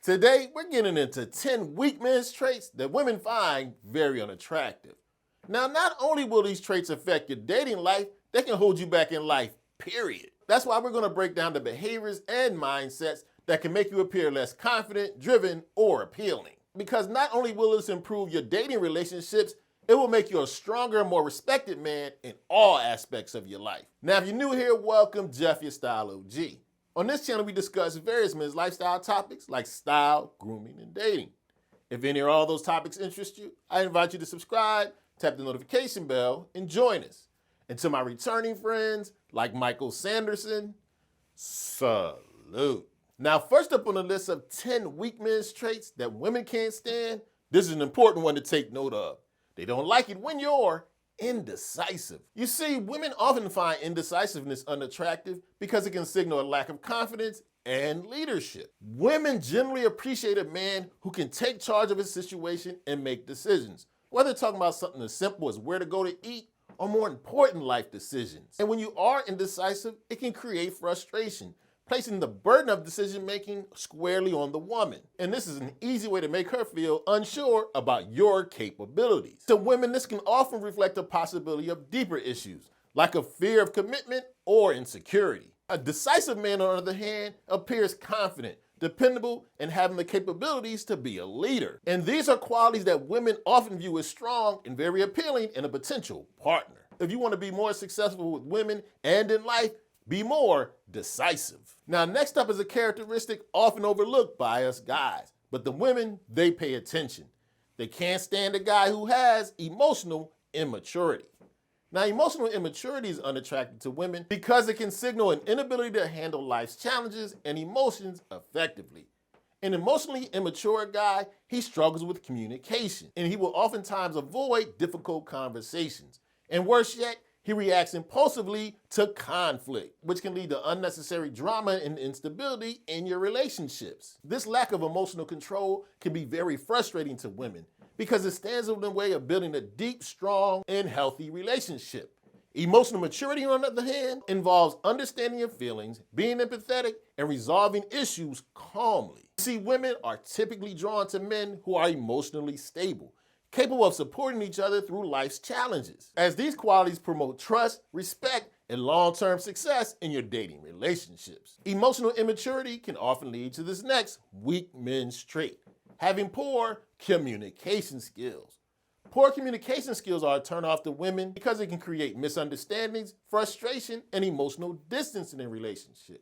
Today, we're getting into 10 weak men's traits that women find very unattractive. Now, not only will these traits affect your dating life, they can hold you back in life, period. That's why we're going to break down the behaviors and mindsets that can make you appear less confident, driven, or appealing. Because not only will this improve your dating relationships, it will make you a stronger, more respected man in all aspects of your life. Now, if you're new here, welcome, Jeff, your Style O.G. On this channel, we discuss various men's lifestyle topics like style, grooming, and dating. If any or all those topics interest you, I invite you to subscribe, tap the notification bell, and join us. And to my returning friends like Michael Sanderson, salute. Now, first up on the list of 10 weak men's traits that women can't stand, this is an important one to take note of. They don't like it when you're indecisive. You see, women often find indecisiveness unattractive because it can signal a lack of confidence and leadership. Women generally appreciate a man who can take charge of his situation and make decisions, whether talking about something as simple as where to go to eat or more important life decisions. And when you are indecisive, it can create frustration, placing the burden of decision-making squarely on the woman. And this is an easy way to make her feel unsure about your capabilities. To women, this can often reflect the possibility of deeper issues, like a fear of commitment or insecurity. A decisive man, on the other hand, appears confident, dependable, and having the capabilities to be a leader. And these are qualities that women often view as strong and very appealing in a potential partner. If you want to be more successful with women and in life, be more decisive. Now, next up is a characteristic often overlooked by us guys, but the women, they pay attention. They can't stand a guy who has emotional immaturity. Now, emotional immaturity is unattractive to women because it can signal an inability to handle life's challenges and emotions effectively. An emotionally immature guy, he struggles with communication, and he will oftentimes avoid difficult conversations. And worse yet, he reacts impulsively to conflict, which can lead to unnecessary drama and instability in your relationships. This lack of emotional control can be very frustrating to women because it stands in the way of building a deep, strong, and healthy relationship. Emotional maturity, on the other hand, involves understanding your feelings, being empathetic, and resolving issues calmly. See, women are typically drawn to men who are emotionally stable, capable of supporting each other through life's challenges, as these qualities promote trust, respect, and long-term success in your dating relationships. Emotional immaturity can often lead to this next weak men's trait, having poor communication skills. Poor communication skills are a turnoff to women because it can create misunderstandings, frustration, and emotional distance in a relationship.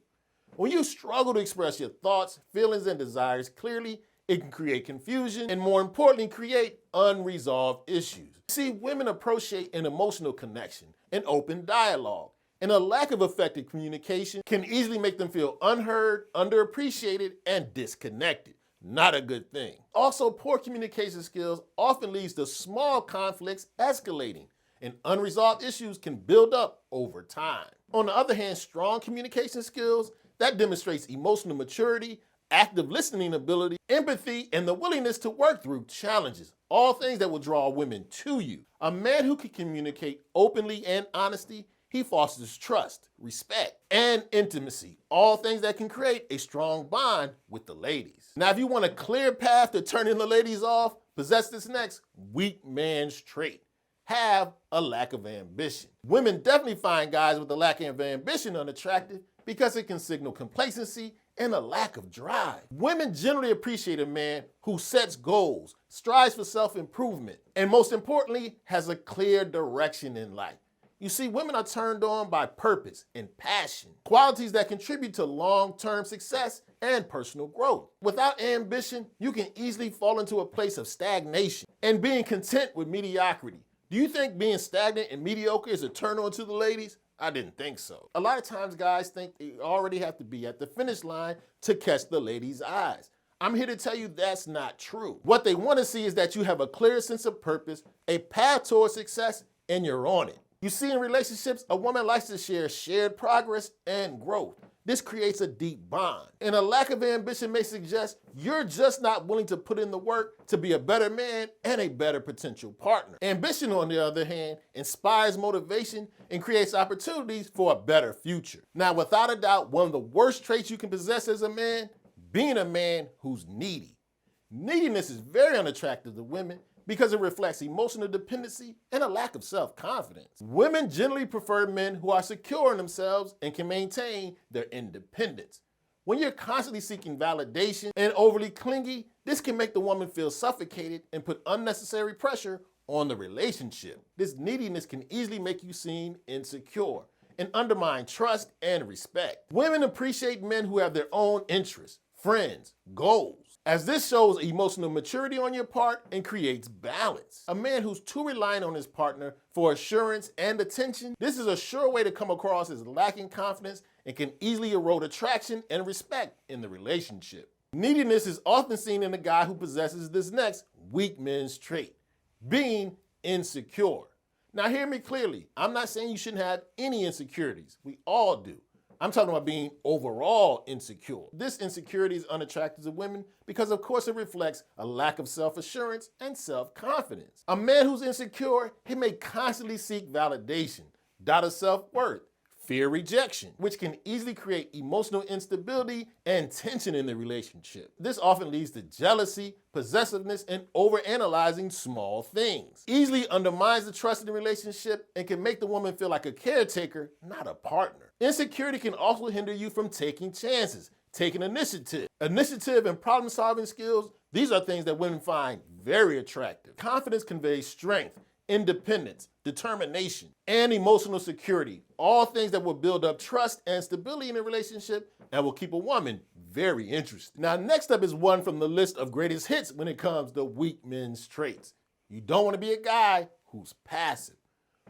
When you struggle to express your thoughts, feelings, and desires clearly, it can create confusion and, more importantly, create unresolved issues. See, women appreciate an emotional connection, an open dialogue, and a lack of effective communication can easily make them feel unheard, underappreciated, and disconnected. Not a good thing. Also, poor communication skills often leads to small conflicts escalating, and unresolved issues can build up over time. On the other hand, strong communication skills that demonstrates emotional maturity, active listening ability, empathy, and the willingness to work through challenges, all things that will draw women to you. A man who can communicate openly and honestly, he fosters trust, respect, and intimacy, all things that can create a strong bond with the ladies. Now, if you want a clear path to turning the ladies off, possess this next weak man's trait. Have a lack of ambition. Women definitely find guys with a lack of ambition unattractive because it can signal complacency and a lack of drive. Women generally appreciate a man who sets goals, strives for self-improvement, and most importantly, has a clear direction in life. You see, women are turned on by purpose and passion, qualities that contribute to long-term success and personal growth. Without ambition, you can easily fall into a place of stagnation and being content with mediocrity. Do you think being stagnant and mediocre is a turn on to the ladies? I didn't think so. A lot of times guys think they already have to be at the finish line to catch the ladies' eyes. I'm here to tell you that's not true. What they want to see is that you have a clear sense of purpose, a path towards success, and you're on it. You see, in relationships, a woman likes to share shared progress and growth. This creates a deep bond. And a lack of ambition may suggest you're just not willing to put in the work to be a better man and a better potential partner. Ambition, on the other hand, inspires motivation and creates opportunities for a better future. Now, without a doubt, one of the worst traits you can possess as a man, being a man who's needy. Neediness is very unattractive to women because it reflects emotional dependency and a lack of self-confidence. Women generally prefer men who are secure in themselves and can maintain their independence. When you're constantly seeking validation and overly clingy, this can make the woman feel suffocated and put unnecessary pressure on the relationship. This neediness can easily make you seem insecure and undermine trust and respect. Women appreciate men who have their own interests, friends, goals, as this shows emotional maturity on your part and creates balance. A man who's too reliant on his partner for assurance and attention, this is a sure way to come across as lacking confidence and can easily erode attraction and respect in the relationship. Neediness is often seen in a guy who possesses this next weak men's trait, being insecure. Now hear me clearly, I'm not saying you shouldn't have any insecurities. We all do. I'm talking about being overall insecure. This insecurity is unattractive to women because of course it reflects a lack of self-assurance and self-confidence. A man who's insecure, he may constantly seek validation, doubt of self-worth, fear rejection, which can easily create emotional instability and tension in the relationship. This often leads to jealousy, possessiveness, and overanalyzing small things. Easily undermines the trust in the relationship and can make the woman feel like a caretaker, not a partner. Insecurity can also hinder you from taking chances, taking initiative. Initiative and problem-solving skills, these are things that women find very attractive. Confidence conveys strength, independence, determination, and emotional security, all things that will build up trust and stability in a relationship and will keep a woman very interested. Now, next up is one from the list of greatest hits when it comes to weak men's traits. You don't want to be a guy who's passive.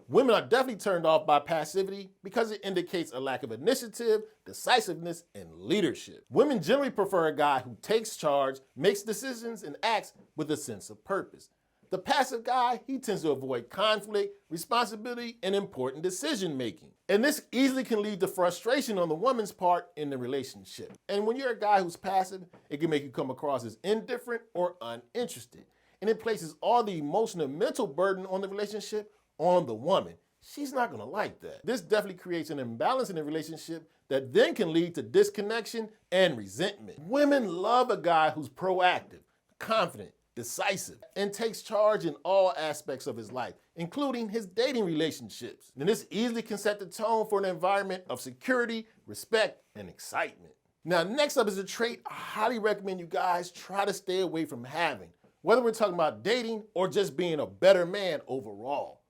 Women are definitely turned off by passivity because it indicates a lack of initiative, decisiveness, and leadership. Women generally prefer a guy who takes charge, makes decisions, and acts with a sense of purpose. The passive guy, he tends to avoid conflict, responsibility, and important decision making. And this easily can lead to frustration on the woman's part in the relationship. And when you're a guy who's passive, it can make you come across as indifferent or uninterested. And it places all the emotional and mental burden on the relationship on the woman. She's not gonna like that. This definitely creates an imbalance in the relationship that then can lead to disconnection and resentment. Women love a guy who's proactive, confident, decisive, and takes charge in all aspects of his life, including his dating relationships. And this easily can set the tone for an environment of security, respect, and excitement. Now, next up is a trait I highly recommend you guys try to stay away from having, whether we're talking about dating or just being a better man overall.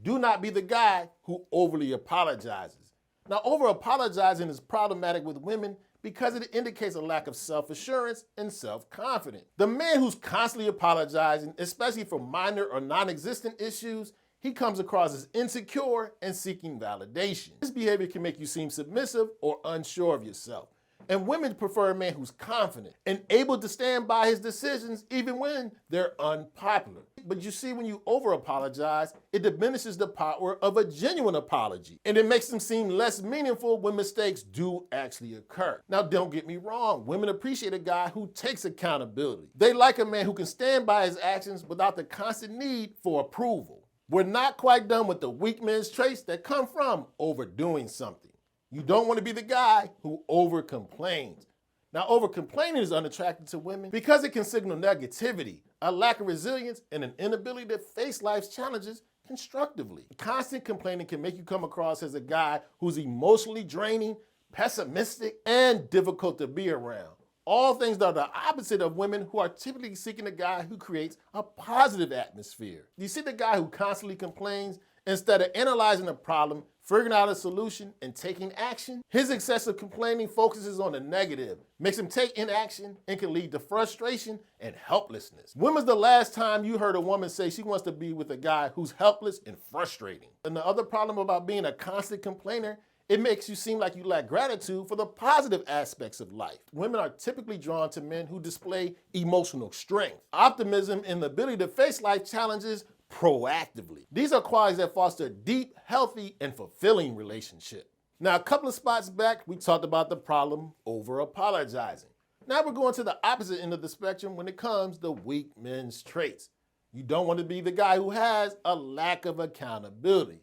Do not be the guy who overly apologizes. Now, over-apologizing is problematic with women because it indicates a lack of self-assurance and self-confidence. The man who's constantly apologizing, especially for minor or non-existent issues, he comes across as insecure and seeking validation. This behavior can make you seem submissive or unsure of yourself. And women prefer a man who's confident and able to stand by his decisions even when they're unpopular. But you see, when you over-apologize, it diminishes the power of a genuine apology. And it makes them seem less meaningful when mistakes do actually occur. Now, don't get me wrong. Women appreciate a guy who takes accountability. They like a man who can stand by his actions without the constant need for approval. We're not quite done with the weak men's traits that come from overdoing something. You don't want to be the guy who over-complains. Now, over-complaining is unattractive to women because it can signal negativity, a lack of resilience, and an inability to face life's challenges constructively. Constant complaining can make you come across as a guy who's emotionally draining, pessimistic, and difficult to be around. All things that are the opposite of women who are typically seeking a guy who creates a positive atmosphere. You see the guy who constantly complains instead of analyzing the problem, figuring out a solution, and taking action? His excessive complaining focuses on the negative, makes him take inaction, and can lead to frustration and helplessness. When was the last time you heard a woman say she wants to be with a guy who's helpless and frustrating? And the other problem about being a constant complainer, it makes you seem like you lack gratitude for the positive aspects of life. Women are typically drawn to men who display emotional strength, optimism, and the ability to face life challenges proactively. These are qualities that foster a deep, healthy, and fulfilling relationship. Now, a couple of spots back, we talked about the problem over apologizing. Now we're going to the opposite end of the spectrum when it comes to weak men's traits. You don't want to be the guy who has a lack of accountability.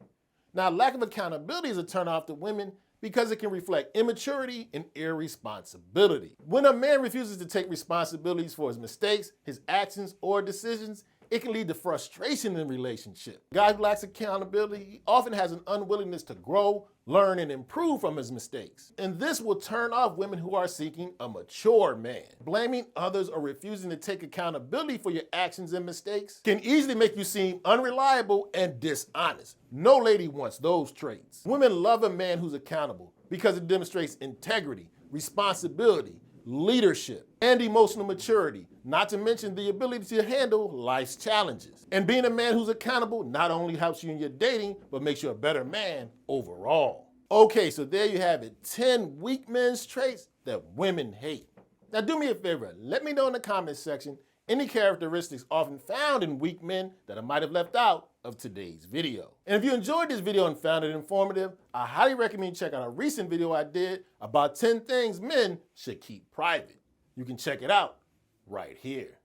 Now, lack of accountability is a turnoff to women because it can reflect immaturity and irresponsibility. When a man refuses to take responsibilities for his mistakes, his actions, or decisions, it can lead to frustration in a relationship. A guy who lacks accountability often has an unwillingness to grow, learn, and improve from his mistakes. And this will turn off women who are seeking a mature man. Blaming others or refusing to take accountability for your actions and mistakes can easily make you seem unreliable and dishonest. No lady wants those traits. Women love a man who's accountable because it demonstrates integrity, responsibility, leadership, and emotional maturity, not to mention the ability to handle life's challenges. And being a man who's accountable not only helps you in your dating, but makes you a better man overall. Okay, so there you have it, 10 weak men's traits that women hate. Now do me a favor, let me know in the comments section any characteristics often found in weak men that I might have left out of today's video. And if you enjoyed this video and found it informative, I highly recommend you check out a recent video I did about 10 things men should keep private. You can check it out right here.